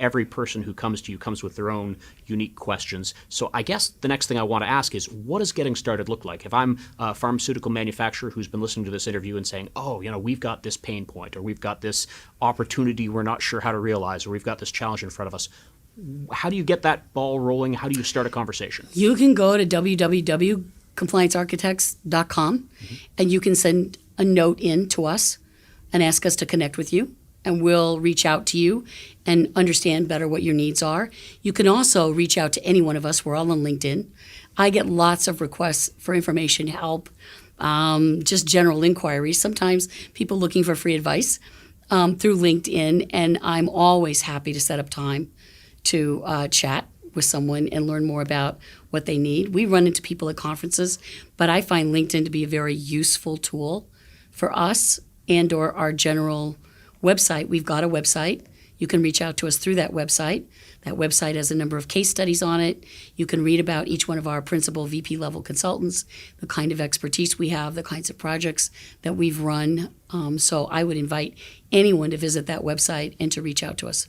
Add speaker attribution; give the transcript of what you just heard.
Speaker 1: every person who comes to you comes with their own unique questions. So I guess the next thing I want to ask is, what does getting started look like? If I'm a pharmaceutical manufacturer who's been listening to this interview and saying, oh, we've got this pain point, or we've got this opportunity we're not sure how to realize, or we've got this challenge in front of us, how do you get that ball rolling? How do you start a conversation?
Speaker 2: You can go to www.compliancearchitects.com and you can send a note in to us and ask us to connect with you, and we'll reach out to you and understand better what your needs are. You can also reach out to any one of us. We're all on LinkedIn. I get lots of requests for information, help, just general inquiries. Sometimes people looking for free advice through LinkedIn, and I'm always happy to set up time to chat with someone and learn more about what they need. We run into people at conferences, but I find LinkedIn to be a very useful tool for us and or our general website. We've got a website. You can reach out to us through that website. That website has a number of case studies on it. You can read about each one of our principal VP level consultants, the kind of expertise we have, the kinds of projects that we've run. So I would invite anyone to visit that website and to reach out to us.